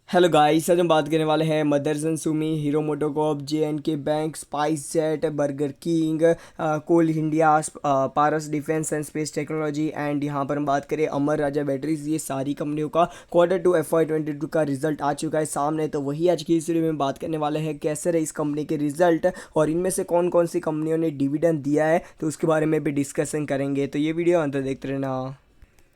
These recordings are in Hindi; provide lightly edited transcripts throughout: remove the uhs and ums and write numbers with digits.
हेलो गाइस, आज हम बात करने वाले हैं Motherson Sumi, Hero MotoCorp, J and K Bank, Spice Jet, Burger King, Coal India, Paras Defence and Space Technology and यहाँ पर हम बात करें अमर राजा बैटरीज। ये सारी कंपनियों का Q2 FY22 का रिजल्ट आ चुका है सामने। तो वही आज की इस वीडियो में बात करने वाले हैं कैसे रहे इस कंपनी के रिजल्ट और इनमें से कौन कौन सी कंपनियों ने डिविडेंड दिया है, तो उसके बारे में भी डिस्कशन करेंगे। तो ये वीडियो अंत तक देखते रहना।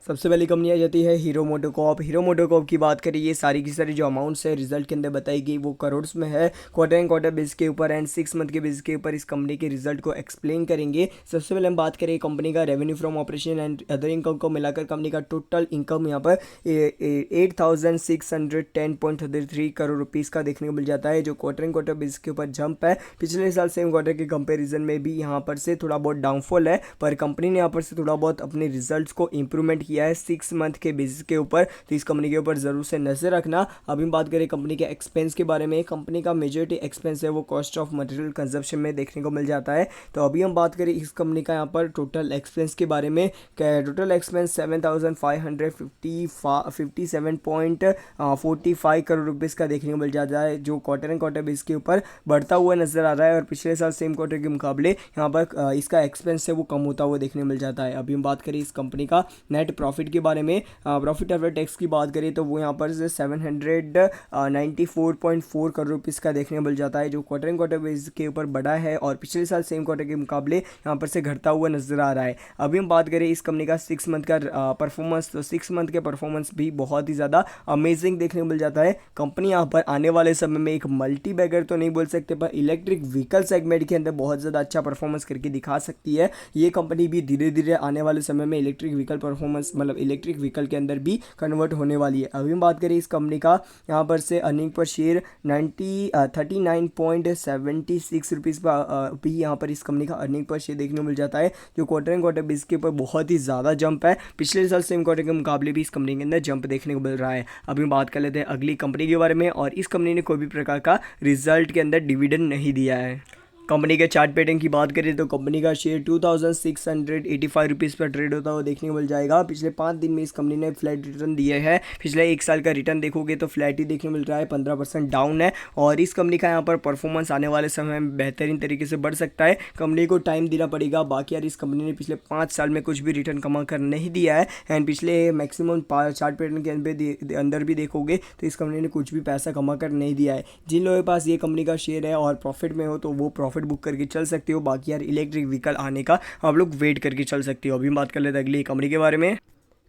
सबसे पहली कंपनी आ जाती है हीरो मोटोकॉर्प। हीरो मोटोकॉर्प की बात करें, ये सारी की सारी जो अमाउंट्स है रिजल्ट के अंदर बताई गई वो करोड़्स में है। क्वार्टर एंड क्वार्टर बेस के ऊपर एंड 6 मंथ के बेस के ऊपर इस कंपनी के रिजल्ट को एक्सप्लेन करेंगे। सबसे पहले हम बात करें कंपनी का revenue from operation and other income को मिलाकर कंपनी का टोटल इनकम यहाँ पर 8610.33 करोड़ रुपीज़ का देखने को मिल जाता है, जो क्वार्टर एंड क्वार्टर बेस के ऊपर जंप है। पिछले साल सेम क्वार्टर के कंपेरिजन में भी यहाँ पर से थोड़ा बहुत डाउनफॉल है, पर कंपनी ने यहाँ पर से थोड़ा बहुत अपने रिजल्ट्स को इंप्रूवमेंट किया है 6 मंथ के बेसिस के ऊपर। तो इस कंपनी के ऊपर जरूर से नजर रखना। अभी हम बात करें कंपनी के एक्सपेंस के बारे में। कंपनी का मेजॉरिटी एक्सपेंस है वो कॉस्ट ऑफ मटेरियल कंजप्शन में देखने को मिल जाता है। तो अभी हम बात करें इस कंपनी का यहाँ पर टोटल एक्सपेंस के बारे में। टोटल एक्सपेंस 7557.45 करोड़ रुपीज़ का देखने को मिल जाता है, जो क्वार्टर एंड क्वार्टर बेस के ऊपर बढ़ता हुआ नजर आ रहा है। और पिछले साल सेम क्वार्टर के मुकाबले यहाँ पर इसका एक्सपेंस है वो कम होता हुआ देखने को मिल जाता है। अभी हम बात करें इस कंपनी का नेट प्रॉफिट के बारे में। प्रॉफिट आफ्टर टैक्स की बात करें तो वो यहाँ पर से 794.4 करोड़ रुपीज़ का देखने को मिल जाता है, जो क्वार्टर एंड क्वार्टर बेस के ऊपर बढ़ा है और पिछले साल सेम क्वार्टर के मुकाबले यहाँ पर से घटता हुआ नजर आ रहा है। अभी हम बात करें इस कंपनी का 6 मंथ का परफॉर्मेंस, तो 6 मंथ के परफॉर्मेंस भी बहुत ही ज़्यादा अमेजिंग देखने को मिल जाता है। कंपनी यहाँ पर आने वाले समय में एक मल्टी बैगर तो नहीं बोल सकते, पर इलेक्ट्रिक व्हीकल सेगमेंट के अंदर बहुत ज़्यादा अच्छा परफॉर्मेंस करके दिखा सकती है। ये कंपनी भी धीरे धीरे आने वाले समय में इलेक्ट्रिक व्हीकल परफॉर्मेंस मतलब इलेक्ट्रिक व्हीकल के अंदर भी कन्वर्ट होने वाली है। अभी हम बात करें इस कंपनी का यहाँ पर से अर्निंग पर शेयर 39.76 रुपीज़ भी यहाँ पर इस कंपनी का अर्निंग पर शेयर देखने को मिल जाता है, जो क्वार्टर एंड क्वार्टर बेस के ऊपर बहुत ही ज़्यादा जंप है। पिछले साल सेम क्वार्टर के मुकाबले भी इस कंपनी के अंदर जंप देखने को मिल रहा है। अभी हम बात कर लेते हैं अगली कंपनी के बारे में, और इस कंपनी ने कोई भी प्रकार का रिजल्ट के अंदर डिविडेंड नहीं दिया है। कंपनी के चार्ट पैटर्न की बात करें तो कंपनी का शेयर 2685 रुपीज़ पर ट्रेड होता हुआ देखने को मिल जाएगा। पिछले 5 दिन में इस कंपनी ने फ्लैट रिटर्न दिए हैं। पिछले 1 साल का रिटर्न देखोगे तो फ्लैट ही देखने को मिल रहा है, 15% डाउन है। और इस कंपनी का यहाँ पर परफॉर्मेंस आने वाले समय में बेहतरीन तरीके से बढ़ सकता है। कंपनी को टाइम देना पड़ेगा। बाकी यार इस कंपनी ने पिछले 5 साल में कुछ भी रिटर्न कमा कर नहीं दिया है, एंड पिछले मैक्सिमम चार्ट पैटर्न के अंदर भी देखोगे तो इस कंपनी ने कुछ भी पैसा कमा कर नहीं दिया है। जिन लोगों के पास ये कंपनी का शेयर है और प्रॉफिट में हो तो वो प्रॉफिट बुक करके चल सकते हो। बाकी यार इलेक्ट्रिक व्हीकल आने का आप लोग वेट करके चल सकते हो। अभी बात कर लेते हैं अगली कंपनी के बारे में।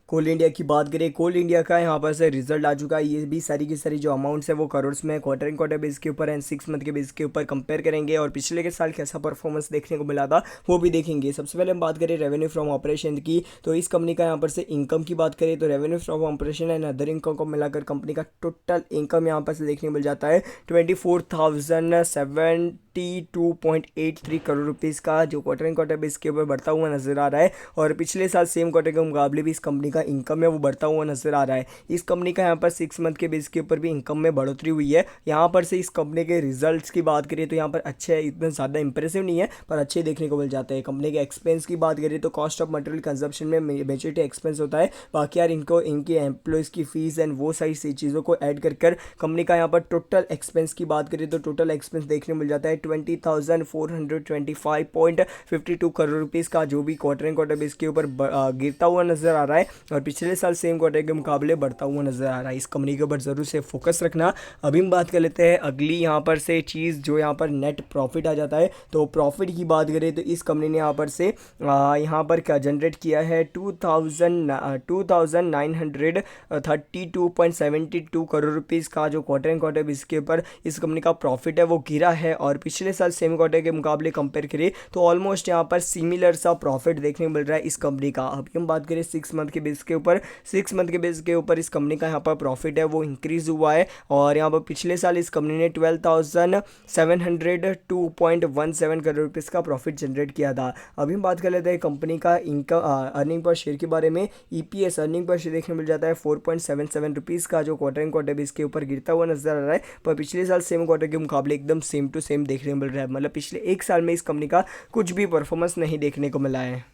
कोल इंडिया की बात करें, कोल इंडिया का यहाँ पर से रिजल्ट आ चुका है। ये भी सारी की सारी जो अमाउंट्स है वो करोड़्स में क्वार्टर एंड क्वार्टर बेस के ऊपर एंड 6 मंथ के बेस के ऊपर कंपेयर करेंगे, और पिछले के साल कैसा परफॉर्मेंस देखने को मिला था वो भी देखेंगे। सबसे पहले हम बात करें रेवेन्यू फ्रॉम ऑपरेशन की, तो इस कंपनी का यहाँ पर से इनकम की बात करें तो revenue from operation and other income को मिलाकर कंपनी का टोटल इनकम यहाँ पर से देखने को मिल जाता है 24,072.83 करोड़ रुपीज़ का, जो क्वार्टर एंड क्वार्टर बेस के ऊपर बढ़ता हुआ नजर आ रहा है। और पिछले साल सेम क्वार्टर के मुकाबले भी इस कंपनी का इनकम है वो बढ़ता हुआ नजर आ रहा है। इस कंपनी का यहाँ पर 6 मंथ के बेस के ऊपर भी इनकम में बढ़ोतरी हुई है। यहाँ पर से इस कंपनी के रिजल्ट्स की बात करें तो यहाँ पर अच्छे, इतना ज़्यादा इंप्रेसिव नहीं है पर अच्छे देखने को मिल जाते हैं। कंपनी के एक्सपेंस की बात करें तो कॉस्ट ऑफ मटेरियल कंजप्शन में मेजॉरिटी एक्सपेंस होता है। बाकी यार इनको इनके एम्प्लॉयज़ की फीस एंड वो सारी चीज़ों को ऐड कर कंपनी का यहाँ पर टोटल एक्सपेंस की बात करें तो टोटल एक्सपेंस देखने को मिल जाता है 20,425.52 करोड़ रुपीज़ का, जो भी क्वार्टर एंड क्वार्टर बेस के ऊपर गिरता हुआ नजर आ रहा है और पिछले साल सेम क्वार्टर के मुकाबले बढ़ता हुआ नजर आ रहा है। इस कंपनी के ऊपर जरूर से फोकस रखना। अभी हम बात कर लेते हैं अगली यहाँ पर से चीज़, जो यहाँ पर नेट प्रॉफिट आ जाता है। तो प्रॉफिट की बात करें तो इस कंपनी ने यहाँ पर से यहाँ पर क्या जनरेट किया है 2,932.72 करोड़ रुपीज़ का, जो क्वार्टर एंड क्वार्टर बेस के ऊपर इस कंपनी का प्रॉफिट है वो गिरा है। और पिछले साल सेम क्वार्टर के मुकाबले कंपेयर करें तो ऑलमोस्ट यहाँ पर सिमिलर सा प्रॉफिट देखने को मिल रहा है इस कंपनी का। अभी हम बात करें 6 मंथ के बेस के ऊपर, 6 मंथ के बेस के ऊपर इस कंपनी का यहाँ पर प्रॉफिट है वो इंक्रीज हुआ है। और यहाँ पर पिछले साल इस कंपनी ने 12,702.17 करोड़ रुपीज़ का प्रॉफिट जनरेट किया था। अभी हम बात कर लेते हैं कंपनी का इनकम अर्निंग पर शेयर के बारे में। ईपीएस अर्निंग पर शेयर देखने को मिल जाता है 4.77 रुपीज़ का, जो क्वार्टर एंड क्वार्टर बेस के ऊपर गिरता हुआ नजर आ रहा है, पर पिछले साल सेम क्वार्टर के मुकाबले एकदम सेम टू सेम देखने को मिल रहा है। मतलब पिछले 1 साल में इस कंपनी का कुछ भी परफॉर्मेंस नहीं देखने को मिला है।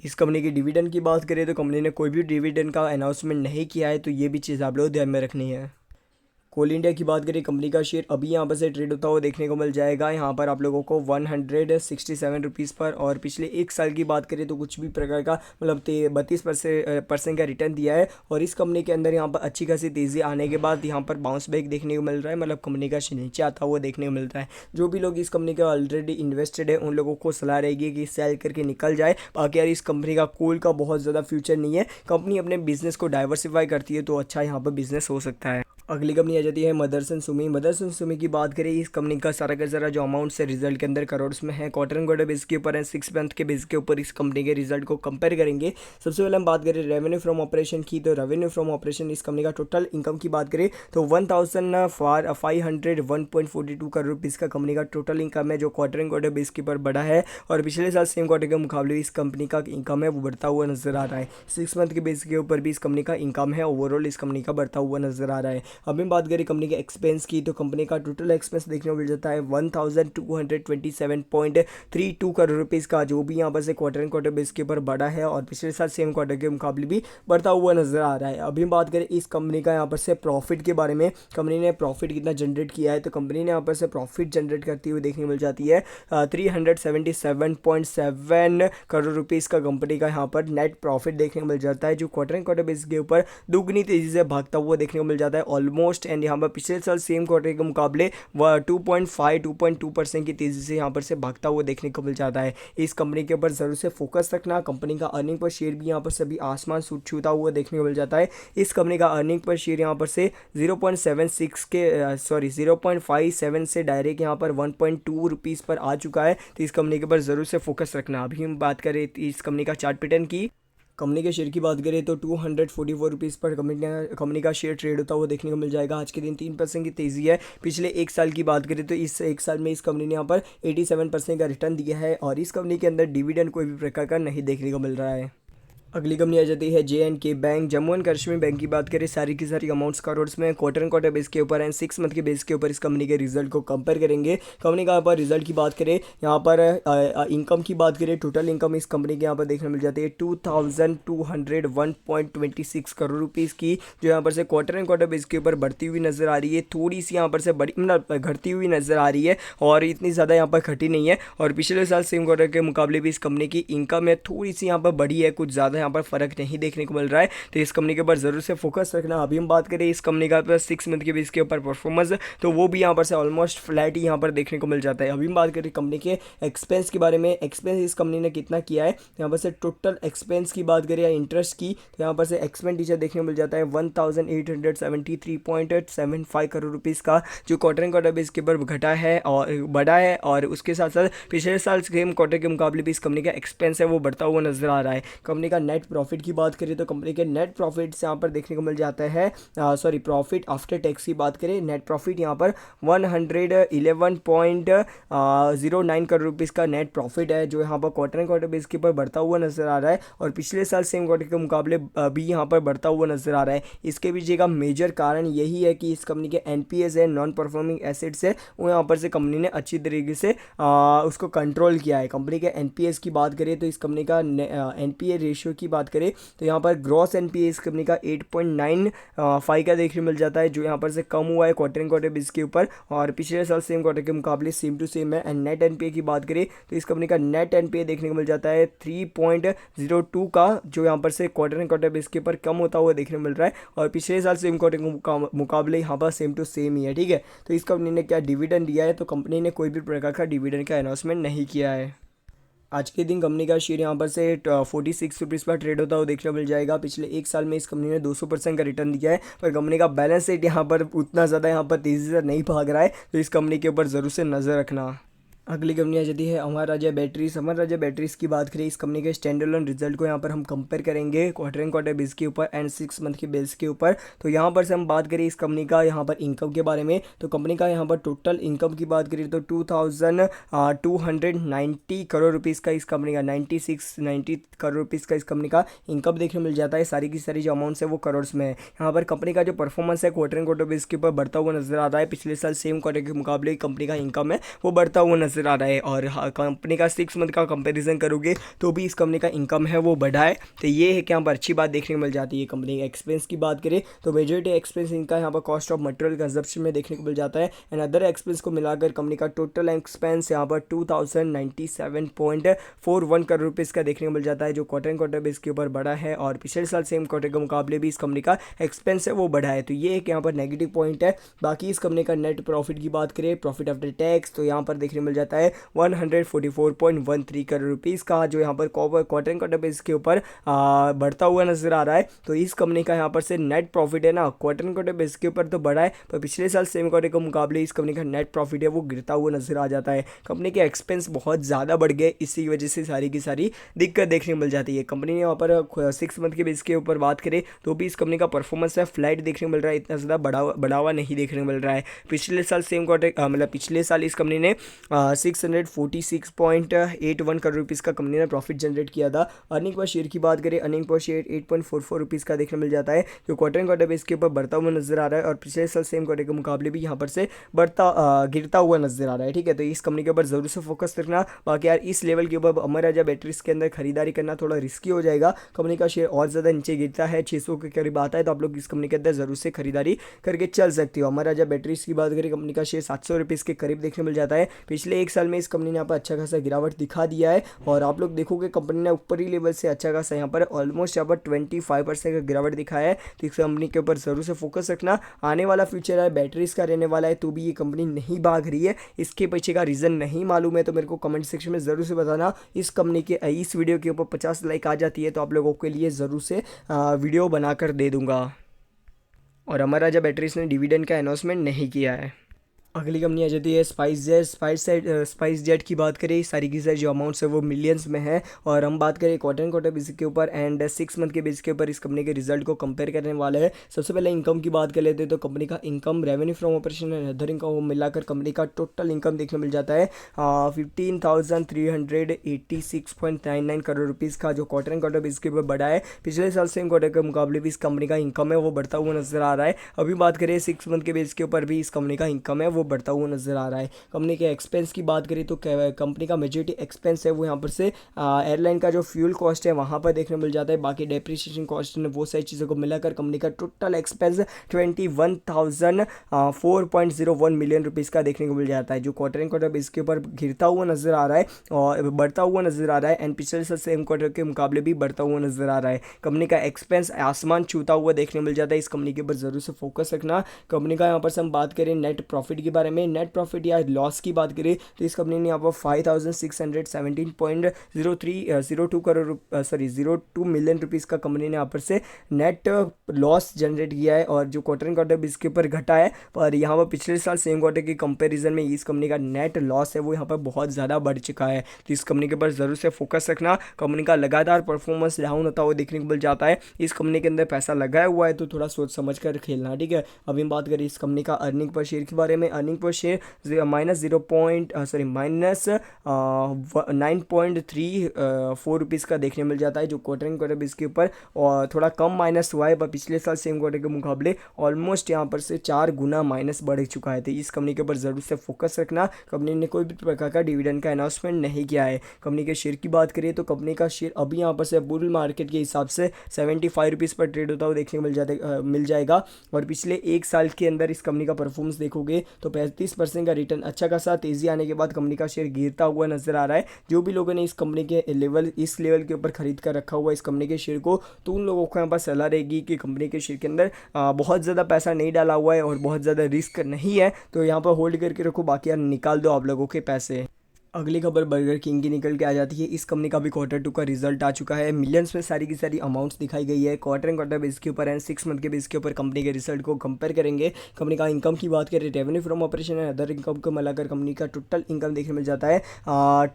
इस कंपनी की डिविडेंड की बात करें तो कंपनी ने कोई भी डिविडेंड का अनाउंसमेंट नहीं किया है, तो ये भी चीज़ आप लोग ध्यान में रखनी है। कोल इंडिया की बात करें, कंपनी का शेयर अभी यहाँ पर से ट्रेड होता हुआ देखने को मिल जाएगा यहाँ पर आप लोगों को 167 रुपीज़ पर। और पिछले एक साल की बात करें तो कुछ भी प्रकार का मतलब 32% का रिटर्न दिया है। और इस कंपनी के अंदर यहाँ पर अच्छी खासी तेज़ी आने के बाद यहाँ पर बाउंस बैक देखने को मिल रहा है, मतलब कंपनी का शेयर नीचे आता हुआ देखने को मिलता है। जो भी लोग इस कंपनी का ऑलरेडी इन्वेस्टेड है उन लोगों को सलाह रहेगी कि सेल करके निकल जाए। बाकी यार इस कंपनी का कोल का बहुत ज़्यादा फ्यूचर नहीं है, कंपनी अपने बिजनेस को डाइवर्सिफाई करती है तो अच्छा यहाँ पर बिजनेस हो सकता है। अगली कंपनी आ जाती है मदरसन सुमी। मदरसन सुमी की बात करें, इस कंपनी का सारा का सारा जो अमाउंट है रिजल्ट के अंदर करोड़ में है। क्वार्टर एंड क्वार्टर बेस के ऊपर है, 6 मंथ के बेस के ऊपर इस कंपनी के रिजल्ट को कंपेयर करेंगे। सबसे पहले हम बात करें रेवेन्यू फ्रॉम ऑपरेशन की, तो रेवेन्यू फ्रॉम ऑपरेशन इस कंपनी का टोटल इनकम की बात करें तो 1501.42 करोड़ रुपीज़ का कंपनी का टोटल इनकम है, जो क्वार्टर एंड क्वार्टर बेस के ऊपर बढ़ा है। और पिछले साल सेम क्वार्टर के मुकाबले इस कंपनी का इनकम है वो बढ़ता हुआ नजर आ रहा है। 6 मंथ के बेस के ऊपर भी इस कंपनी का इनकम है ओवरऑल इस कंपनी का बढ़ता हुआ नजर आ रहा है। अभी बात करें कंपनी के एक्सपेंस की, तो कंपनी का टोटल एक्सपेंस देखने को मिल जाता है 1227.32 करोड़ रुपीज़ का, जो भी यहाँ पर से क्वार्टर एंड क्वार्टर बेस के ऊपर बढ़ा है और पिछले साल सेम क्वार्टर के मुकाबले भी बढ़ता हुआ नजर आ रहा है। अभी बात करें इस कंपनी का यहाँ पर से प्रॉफिट के बारे में, कंपनी ने प्रॉफिट कितना जनरेट किया है, तो कंपनी ने यहाँ पर से प्रॉफिट जनरेट करती हुई देखने को मिल जाती है 377.7 करोड़ रुपीज़ का कंपनी का यहाँ पर नेट प्रॉफिट देखने को मिल जाता है, जो क्वार्टर एंड क्वार्टर बेस के ऊपर दुगनी तेजी से भागता हुआ देखने को मिल जाता है ऑलमोस्ट। एंड यहाँ पर पिछले साल सेम क्वार्टर के मुकाबले 2.2% की तेज़ी से यहाँ पर से भागता हुआ देखने को मिल जाता है। इस कंपनी के ऊपर ज़रूर से फोकस रखना। कंपनी का अर्निंग पर शेयर भी यहाँ पर सभी आसमान छूता हुआ देखने को मिल जाता है। इस कंपनी का अर्निंग पर शेयर यहाँ पर से 0.57 से डायरेक्ट यहाँ पर 1.2 रुपीज़ पर आ चुका है, तो इस कंपनी के ऊपर ज़रूर से फोकस रखना। अभी हम बात करें इस कंपनी का चार्ट पैटर्न की, कंपनी के शेयर की बात करें तो 244 रुपीज़ पर कंपनी का शेयर ट्रेड होता हुआ देखने को मिल जाएगा। आज के दिन 3% की तेज़ी है। पिछले एक साल की बात करें तो इस एक साल में इस कंपनी ने यहाँ पर 87% का रिटर्न दिया है और इस कंपनी के अंदर डिविडेंड कोई भी प्रकार का नहीं देखने को मिल रहा है। अगली कंपनी आ जाती है J&K bank. Jammu and Kashmir bank की बात करें, सारी की सारी अमाउंट्स करोड्स में क्वार्टर एंड क्वार्टर बेस के ऊपर एंड 6 मंथ के बेस के ऊपर इस कंपनी के रिजल्ट को कंपेयर करेंगे। कंपनी का यहाँ पर रिजल्ट की बात करें, यहाँ पर इनकम की बात करें, टोटल इनकम इस कंपनी के यहाँ पर देखने मिल जाती है 2201.26 करोड़ रुपीज़ की, जो यहाँ पर से क्वार्टर एंड क्वार्टर बेस के ऊपर बढ़ती हुई नजर आ रही है। थोड़ी सी यहाँ पर से बड़ी मतलब घटती हुई नजर आ रही है और इतनी ज़्यादा यहाँ पर घटी नहीं है। और पिछले साल सेम क्वार्टर के मुकाबले भी इस कंपनी की इनकम है थोड़ी सी यहाँ पर बढ़ी है, कुछ ज़्यादा यहाँ पर फर्क नहीं देखने को मिल रहा है, तो इस कंपनी के ऊपर जरूर से फोकस रखना। अभी हम बात करें इस कंपनी का 6 मंथ के बेस के ऊपर परफॉर्मेंस, तो वो भी यहाँ पर से ऑलमोस्ट फ्लैट ही यहाँ पर देखने को मिल जाता है। अभी हम बात करें कंपनी के एक्सपेंस के बारे में, एक्सपेंस इस कंपनी ने कितना किया है, यहाँ पर से टोटल एक्सपेंस की बात करें या इंटरेस्ट की, तो यहाँ पर से एक्सपेंडिचर देखने को मिल जाता है 1873.75 करोड़ रुपीज़ का, जो क्वार्टर एंड क्वार्टर बेस के ऊपर घटा है और बढ़ा है। और उसके साथ साथ पिछले साल सेम क्वार्टर के मुकाबले भी इस कंपनी का एक्सपेंस है वो बढ़ता हुआ नजर आ रहा है। कंपनी का नेट प्रॉफिट की बात करें तो कंपनी के नेट प्रॉफिट यहाँ पर देखने को मिल जाता है प्रॉफिट आफ्टर टैक्स की बात करें, नेट प्रॉफिट यहाँ पर 111.09 करोड़ रुपीज़ का नेट प्रॉफिट है, जो यहाँ पर क्वार्टर एंड क्वार्टर बेस के ऊपर बढ़ता हुआ नजर आ रहा है और पिछले साल सेम क्वार्टर के मुकाबले भी यहाँ पर बढ़ता हुआ नजर आ रहा है। इसके पीछे का मेजर कारण यही है कि इस कंपनी के एनपीएस है, नॉन परफॉर्मिंग एसेट्स है, वो यहाँ पर से कंपनी ने अच्छी तरीके से उसको कंट्रोल किया है। कंपनी के एनपीएस की बात करें तो इस कंपनी का एनपीए रेशियो की बात करें तो यहाँ पर ग्रॉस एनपीए इस कंपनी का 8.95 का देखने मिल जाता है, जो यहाँ पर से कम हुआ है क्वार्टर एंड क्वार्टर बेस के ऊपर और पिछले साल सेम क्वार्टर के मुकाबले सेम टू सेम है। एंड नेट एनपीए की बात करें तो इस कंपनी का नेट एनपीए देखने को मिल जाता है 3.02 का, जो यहाँ पर से क्वार्टर एंड क्वार्टर बेस के ऊपर कम होता हुआ देखने मिल रहा है और पिछले साल सेम क्वार्टर के मुकाबले यहाँ पर सेम टू सेम ही है। ठीक है, तो इस कंपनी ने क्या डिविडेंड दिया है, तो कंपनी ने कोई भी प्रकार का डिविडेंड का अनाउंसमेंट नहीं किया है। आज के दिन कंपनी का शेयर यहाँ पर से 46 रुपीज़ पर ट्रेड होता हुआ देखने को मिल जाएगा। पिछले एक साल में इस कंपनी ने 200% का रिटर्न दिया है, पर कंपनी का बैलेंस शीट यहाँ पर उतना ज़्यादा यहाँ पर तेज़ी से नहीं भाग रहा है, तो इस कंपनी के ऊपर ज़रूर से नज़र रखना। अगली कंपनी आ जाती है अमर राजा बैटरीज। अमर राजा बैटरीज की बात करें, इस कंपनी के स्टैंड अलोन रिजल्ट को यहाँ पर हम कंपेयर करेंगे क्वार्टर एंड क्वार्टर बेस के ऊपर एंड 6 मंथ के बेस के ऊपर। तो यहाँ पर से हम बात करें इस कंपनी का यहाँ पर इनकम के बारे में, तो कंपनी का यहाँ पर टोटल इनकम की बात करें तो 2290 करोड़ रुपीज़ का इस कंपनी का 90 करोड़ रुपीज़ का इस कंपनी का इनकम देखने मिल जाता है। सारी की सारी जो अमाउंट्स है वो करोड्स में है। यहाँ पर कंपनी का जो परफॉर्मेंस है क्वार्टर एंड क्वार्टर बेस के ऊपर बढ़ता हुआ नजर आता है। पिछले साल सेम क्वार्टर के मुकाबले कंपनी का इनकम है वो बढ़ता हुआ नजर नज़र आ रहा है। और कंपनी का 6 मंथ का कंपैरिजन करोगे तो भी इस कंपनी का इनकम है वो बढ़ा है। तो ये है कि यहाँ पर अच्छी बात देखने को मिल जाती है। कंपनी के एक्सपेंस की बात करें तो मेजॉरिटी एक्सपेंस इनका यहाँ पर कॉस्ट ऑफ मटेरियल कंजप्शन में देखने को मिल जाता है। एंड अदर एक्सपेंस को मिलाकर कंपनी का टोटल एक्सपेंस यहाँ पर 2097.41 करोड़ रुपीज़ का देखने को मिल जाता है, जो क्वार्टर एंड क्वार्टर बेस के ऊपर बढ़ा है। और पिछले साल सेम क्वार्टर के मुकाबले भी इस कंपनी का एक्सपेंस है वो बढ़ा है। तो ये एक यहाँ पर नेगेटिव पॉइंट है। बाकी इस कंपनी का नेट प्रॉफिट की बात करें, प्रॉफिट आफ्टर टैक्स, तो यहाँ पर देखने को मिल जाता है 144.13 करोड़ रुपीज़ का, जो यहाँ पर क्वार्टर एंड क्वार्टर बेस के ऊपर बढ़ता हुआ नजर आ रहा है। तो इस कंपनी का यहाँ पर से नेट प्रॉफिट है ना, क्वार्टर एंड क्वार्टर बेस के ऊपर तो बढ़ा है, पर पिछले साल सेम क्वार्टर के मुकाबले इस कंपनी का नेट प्रॉफिट है वो गिरता हुआ नजर आ जाता है। कंपनी के एक्सपेंस बहुत ज़्यादा बढ़ गए, इसी वजह से सारी की सारी दिक्कत देखने को मिल जाती है। कंपनी ने यहाँ पर 6 मंथ के बेस के ऊपर बात करें तो भी इस कंपनी का परफॉर्मेंस है फ्लैट देखने को मिल रहा है, इतना ज़्यादा बढ़ावा नहीं देखने को मिल रहा है। पिछले साल सेम क्वार्टर मतलब पिछले साल इस कंपनी ने 646.81 करोड़ रुपीज़ का कंपनी ने प्रॉफिट जनरेट किया था। अर्निंग पर शेयर की बात करें, अर्निंग पर शेयर 8.44 रुपीज़ का देखने मिल जाता है, जो क्वार्टर एंड क्वार्टर बेस के ऊपर बढ़ता हुआ नजर आ रहा है। और पिछले साल सेम क्वार्टर के मुकाबले भी यहाँ पर से गिरता हुआ नजर आ रहा है। ठीक है, तो इस कंपनी के ऊपर जरूर से फोकस रखना। बाकी यार इस लेवल के ऊपर अमर राजा बैटरीज के अंदर खरीदारी करना थोड़ा रिस्की हो जाएगा। कंपनी का शेयर और ज़्यादा नीचे गिरता है, 600 के करीब आता है, तो आप लोग इस कंपनी के अंदर जरूर से खरीदारी करके चल सकते हो। अमर राजा बैटरीज की बात करें, कंपनी का शेयर 700 रुपीज़ के करीब देखने मिल जाता है। पिछले एक साल में इस कंपनी ने यहाँ पर अच्छा खासा गिरावट दिखा दिया है। और आप लोग देखोगे कंपनी ने ऊपरी लेवल से अच्छा खासा यहाँ पर ऑलमोस्ट यहाँ पर 25% का गिरावट दिखा है। तो इस कंपनी के ऊपर जरूर से फोकस रखना। आने वाला फ्यूचर है बैटरीज का रहने वाला है, तो भी ये कंपनी नहीं भाग रही है। इसके पीछे का रीज़न नहीं मालूम है तो मेरे को कमेंट सेक्शन में ज़रूर से बताना। इस कंपनी के इस वीडियो के ऊपर 50 लाइक आ जाती है तो आप लोगों के लिए ज़रूर से वीडियो बनाकर दे दूंगा। और अमर राजा बैटरीज ने डिविडेंड का अनाउंसमेंट नहीं किया है। अगली कंपनी आ जाती है स्पाइस जेट। स्पाइस जेट की बात करें, सारी की सारी जो अमाउंट्स है वो मिलियंस में है। और हम बात करें क्वार्टर एंड क्वार्टर बेस के ऊपर एंड 6 मंथ के बेस के ऊपर इस कंपनी के रिजल्ट को कंपेयर करने वाले हैं। सबसे पहले इनकम की बात कर लेते हैं, तो कंपनी का income, revenue from operation and other income मिलाकर कंपनी का टोटल इनकम देखने मिल जाता है 15,386.99 करोड़ रुपीज़ का, जो क्वार्टर एंड क्वार्टर बेस के ऊपर बढ़ा है। पिछले साल सेम क्वार्टर के मुकाबले भी इस कंपनी का इनकम है वो बढ़ता हुआ नजर आ रहा है। अभी बात करें 6 मंथ के बेस के ऊपर भी इस कंपनी का इनकम है वो बढ़ता हुआ नजर आ रहा है। कंपनी के एक्सपेंस की बात करें तो कंपनी का मेजॉरिटी एक्सपेंस है वो यहाँ पर से एयरलाइन का जो फ्यूल कॉस्ट है वहाँ पर देखने मिल जाता है। बाकी डेप्रिसिएशन कॉस्ट ने वो सारी चीज़ों को मिलाकर कंपनी का टोटल एक्सपेंस 21,004.01 मिलियन रुपीज़ का देखने को मिल जाता है, जो क्वार्टर एंड क्वार्टर बेस के ऊपर गिरता हुआ नजर आ रहा है और बढ़ता हुआ नजर आ रहा है। एंड पिछले साल सेम क्वार्टर के मुकाबले भी बढ़ता हुआ नजर आ रहा है। कंपनी का एक्सपेंस आसमान छूता हुआ देखने मिल जाता है। इस कंपनी के ऊपर जरूर से फोकस रखना। कंपनी का यहाँ पर हम बात करें नेट प्रॉफिट के बारे में, नेट प्रॉफिट या लॉस की बात करें तो इस कंपनी ने यहाँ पर 5,617.02 मिलियन रुपीज़ का कंपनी ने यहाँ पर से नेट लॉस जनरेट किया है, और जो क्वार्टर एंड क्वार्टर इसके ऊपर घटा है। पर यहाँ पर पिछले साल सेम क्वार्टर के कंपैरिजन में इस कंपनी का नेट लॉस है वो यहाँ पर बहुत ज़्यादा बढ़ चुका है। तो इस कंपनी के ऊपर ज़रूर से फोकस रखना। कंपनी का लगातार परफॉर्मेंस डाउन होता हुआ देखने को मिल जाता है। इस कंपनी के अंदर पैसा लगाया हुआ है तो थोड़ा सोच समझ कर खेलना। ठीक है, अभी हम बात करें इस कंपनी का अर्निंग पर शेयर के बारे में। Earning per share minus 9.34 rupees का देखने मिल जाता है, जो क्वार्टर एंड क्वार्टर बेस के ऊपर और थोड़ा कम माइनस हुआ है, पर पिछले साल सेम क्वार्टर के मुकाबले ऑलमोस्ट यहाँ पर से 4 गुना माइनस बढ़ चुका है। तो इस कंपनी के ऊपर जरूर से फोकस रखना। कंपनी ने कोई भी प्रकार का डिविडेंड का अनाउंसमेंट नहीं किया है। कंपनी के शेयर की बात करें तो कंपनी का शेयर अभी यहाँ पर से बुल मार्केट के हिसाब से 75 रुपीज़ पर ट्रेड होता हुआ देखने को मिल जाएगा। और पिछले एक साल के अंदर इस कंपनी का परफॉर्मेंस देखोगे तो 35% का रिटर्न अच्छा खासा तेजी आने के बाद कंपनी का शेयर गिरता हुआ नजर आ रहा है। जो भी लोगों ने इस कंपनी के इस लेवल के ऊपर खरीद कर रखा हुआ इस कंपनी के शेयर को, तो उन लोगों को यहाँ पर सलाह रहेगी कि कंपनी के शेयर के अंदर बहुत ज़्यादा पैसा नहीं डाला हुआ है और बहुत ज़्यादा रिस्क नहीं है, तो यहाँ पर होल्ड करके रखो, बाकी यार निकाल दो आप लोगों के पैसे। अगली खबर बर्गर किंग की निकल के आ जाती है। इस कंपनी का भी Q2 का रिजल्ट आ चुका है। मिलियंस में सारी की सारी अमाउंट्स दिखाई गई है। क्वार्टर एंड क्वार्टर बेस के ऊपर एंड 6 मंथ के बेस के ऊपर कंपनी के रिजल्ट को कंपेयर करेंगे। कंपनी का इनकम की बात करें, revenue from operation and other income को मिलाकर कंपनी का टोटल इनकम देखने मिल जाता है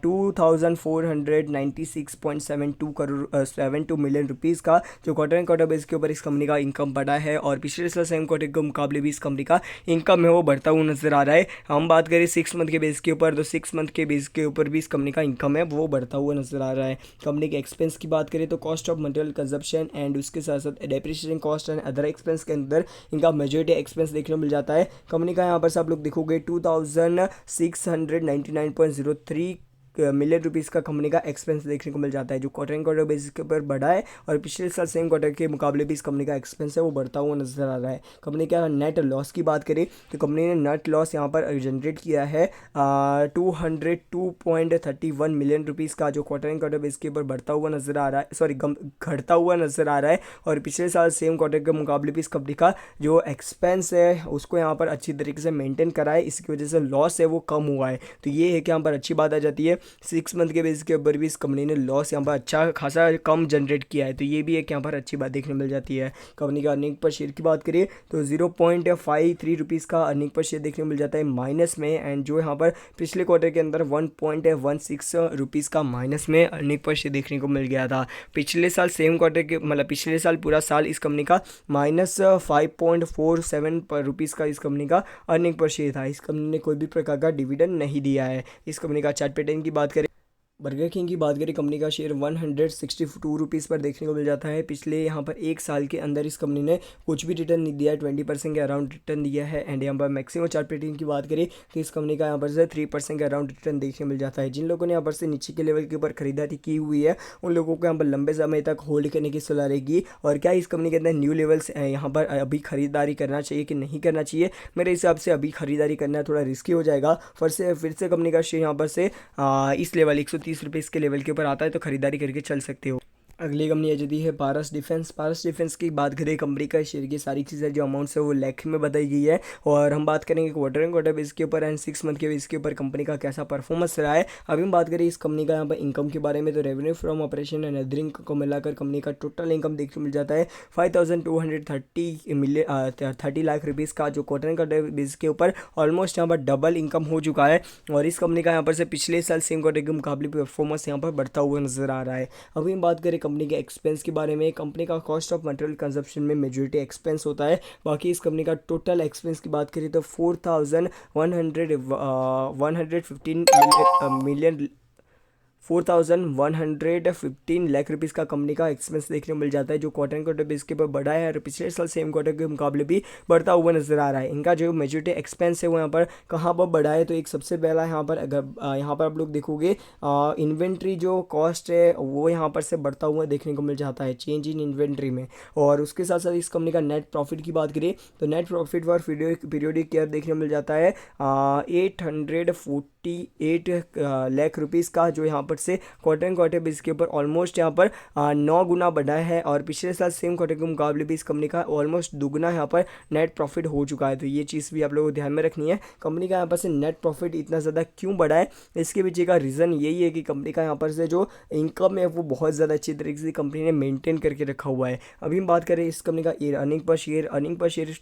2,496.72 मिलियन रुपीज़ का, जो क्वार्टर एंड क्वार्टर बेस के ऊपर इस कंपनी का इनकम बढ़ा है। और पिछले साल सेम क्वार्टर के मुकाबले भी इस कंपनी का इनकम है वो बढ़ता हुआ नजर आ रहा है। हम बात करें 6 मंथ के बेस के ऊपर, तो 6 मंथ के बेस बेस के ऊपर भी इस कंपनी का इनकम है वो बढ़ता हुआ नजर आ रहा है। कंपनी के एक्सपेंस की बात करें तो cost of material consumption and उसके साथ साथ depreciation cost and other expense के अंदर इनका मेजॉरिटी एक्सपेंस देखने को मिल जाता है। कंपनी का यहाँ पर से आप लोग देखोगे 2699.03 मिलियन रुपीज़ का कंपनी का एक्सपेंस देखने को मिल जाता है, जो क्वार्टर एंड क्वार्टर बेसिस के ऊपर बढ़ा है और पिछले साल सेम क्वार्टर के मुकाबले भी इस कंपनी का एक्सपेंस है वो बढ़ता हुआ नजर आ रहा है। कंपनी का नेट लॉस की बात करें तो कंपनी ने नेट लॉस यहाँ पर जनरेट किया है 202.31 मिलियन रुपीज़ का, जो क्वार्टर एंड क्वार्टर बेसिस के ऊपर बढ़ता हुआ नजर आ रहा है, सॉरी घटता हुआ नजर आ रहा है। और पिछले साल सेम क्वार्टर के मुकाबले भी इस कंपनी का जो एक्सपेंस है उसको यहाँ पर अच्छी तरीके से मेंटेन करा है, इसकी वजह से लॉस है वो कम हुआ है। तो ये है कि यहाँ पर अच्छी बात आ जाती है। 6 मंथ के बेस के ऊपर भी इस कंपनी ने लॉस यहाँ पर अच्छा खासा कम जनरेट किया है, तो ये भी एक यहाँ पर अच्छी बात देखने मिल जाती है। कंपनी का अर्निंग पर शेयर की बात करें तो 0.53 रुपीज़ का अर्निंग पर शेयर देखने को मिल जाता है माइनस में, एंड जो यहाँ पर पिछले क्वार्टर के अंदर 1.16 रुपीज़ का माइनस में अर्निंग पर शेयर देखने को मिल गया था। पिछले साल सेम क्वार्टर के मतलब पिछले साल पूरा साल इस कंपनी का -5.47 रुपीज़ का इस कंपनी का अर्निंग पर शेयर था। इस कंपनी ने कोई भी प्रकार का डिविडेंड नहीं दिया है। इस कंपनी का चार्ट पैटर्न की बात करें, बर्गर किंग की बात करें, कंपनी का शेयर 162 रुपीज़ पर देखने को मिल जाता है। पिछले यहाँ पर एक साल के अंदर इस कंपनी ने कुछ भी रिटर्न नहीं दिया है, 20% के अराउंड रिटर्न दिया है। एंड यहाँ पर मैक्सिमम चार्ट पैटर्न की बात करें तो इस कंपनी का यहाँ पर से 3% के अराउंड रिटर्न देखने को मिल जाता है। जिन लोगों ने यहाँ पर से नीचे के लेवल के ऊपर खरीदारी की हुई है उन लोगों को यहाँ पर लंबे समय तक होल्ड करने की सलाह रहेगी। और क्या इस कंपनी के अंदर न्यू लेवल्स यहाँ पर अभी खरीदारी करना चाहिए कि नहीं करना चाहिए? मेरे हिसाब से अभी खरीदारी करना थोड़ा रिस्की हो जाएगा। फिर से कंपनी का शेयर यहाँ पर से इस लेवल 130 रुपीज़ के लेवल के ऊपर आता है तो खरीदारी करके चल सकते हो। अगली कंपनी है जो है पारस डिफेंस। पारस डिफेंस की बात करें, कंपनी का शेयर की सारी चीज़ें जो अमाउंट्स है वो लाख में बताई गई है। और हम बात करेंगे क्वार्टर एंड क्वार्टर बेस के ऊपर एंड 6 मंथ के बेस के ऊपर कंपनी का कैसा परफॉर्मेंस रहा है। अभी हम बात करें इस कंपनी का यहाँ पर इनकम के बारे में तो revenue from operation and other income को मिलाकर कंपनी का टोटल इनकम देखने को मिल जाता है 5,230 लाख रुपीज़ का, जो क्वार्टर एंड क्वार्टर बेस के ऊपर ऑलमोस्ट यहाँ पर डबल इनकम हो चुका है। और इस कंपनी का यहाँ पर से पिछले साल सेम क्वार्टर के मुकाबले परफॉर्मेंस यहाँ पर बढ़ता हुआ नजर आ रहा है। अभी हम बात करें कंपनी के एक्सपेंस के बारे में, कंपनी का कॉस्ट ऑफ मटेरियल कंजप्शन में मेजॉरिटी एक्सपेंस होता है। बाकी इस कंपनी का टोटल एक्सपेंस की बात करें तो 4,115 लाख रुपीज़ का कंपनी का एक्सपेंस देखने को मिल जाता है, जो क्वार्टर एंड क्वार्टर बेस के ऊपर बढ़ा है और पिछले साल सेम क्वार्टर के मुकाबले भी बढ़ता हुआ नजर आ रहा है। इनका जो मेजॉरिटी एक्सपेंस है वो यहाँ पर कहाँ पर बढ़ा है तो एक सबसे पहला यहाँ पर अगर यहाँ पर आप लोग देखोगे इन्वेंट्री जो कॉस्ट है वो यहाँ पर से बढ़ता हुआ देखने को मिल जाता है, चेंज इन इन्वेंट्री में। और उसके साथ साथ इस कंपनी का नेट प्रॉफिट की बात करें तो net profit for periodic year देखने को मिल जाता है 848 लाख रुपीज़ का, जो यहाँ पर से क्वार्टर एंड क्वार्टर बेस के ऊपर ऑलमोस्ट यहाँ पर 9 गुना बढ़ा है। और पिछले साल सेम क्वार्टर के मुकाबले भी इस कंपनी का ऑलमोस्ट दुगना यहाँ पर नेट प्रॉफिट हो चुका है। तो ये चीज़ भी आप लोगों को ध्यान में रखनी है। कंपनी का यहाँ पर से नेट प्रॉफिट इतना ज़्यादा क्यों बढ़ा है, इसके पीछे का रीज़न यही है कि कंपनी का यहाँ पर से जो इनकम है वो बहुत ज़्यादा अच्छी तरीके से कंपनी ने मेंटेन करके रखा हुआ है। अभी हम बात करें इस कंपनी का अर्निंग पर शेयर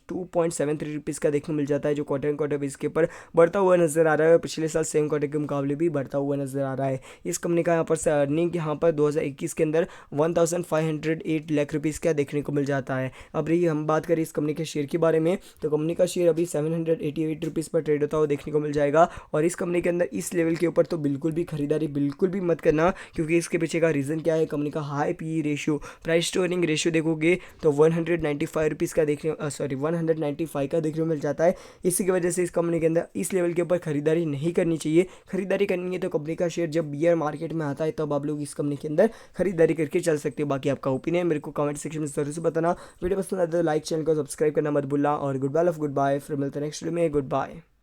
2.73 रुपीज़ का देखने को मिल जाता है, जो क्वार्टर एंड क्वार्टर बेस के ऊपर बढ़ता हुआ नजर आ रहा है। पिछले साल सेम क्वार्टर के मुकाबले भी बढ़ता हुआ नजर आ रहा है। इस कंपनी का यहाँ पर से अर्निंग यहाँ पर 2021 के अंदर 1,508 लाख रुपीज़ का देखने को मिल जाता है। अब रही हम बात करें इस कंपनी के शेयर के बारे में तो कंपनी का शेयर अभी 788 रुपीज़ पर ट्रेड होता हुआ देखने को मिल जाएगा। और इस कंपनी के अंदर इस लेवल के ऊपर तो बिल्कुल भी खरीदारी बिल्कुल भी मत करना, क्योंकि इसके पीछे का रीज़न क्या है, कंपनी का high P ratio, price to earning ratio देखोगे तो 195 रुपीज़ का 195 का देखने को मिल जाता है। इसी की वजह से इस कंपनी के अंदर इस लेवल के ऊपर खरीदारी नहीं करनी चाहिए। खरीदारी करनी है तो कंपनी का शेयर जब बियर मार्केट में आता है तब आप लोग इस कंपनी के अंदर खरीदारी करके चल सकते हो। बाकी आपका ओपिनियन मेरे को कमेंट सेक्शन में जरूर से बताना। वीडियो पसंद आए तो लाइक, चैनल को सब्सक्राइब करना मत भूलना। और गुड बाय, फिर मिलते हैं नेक्स्ट वीडियो में। Good bye.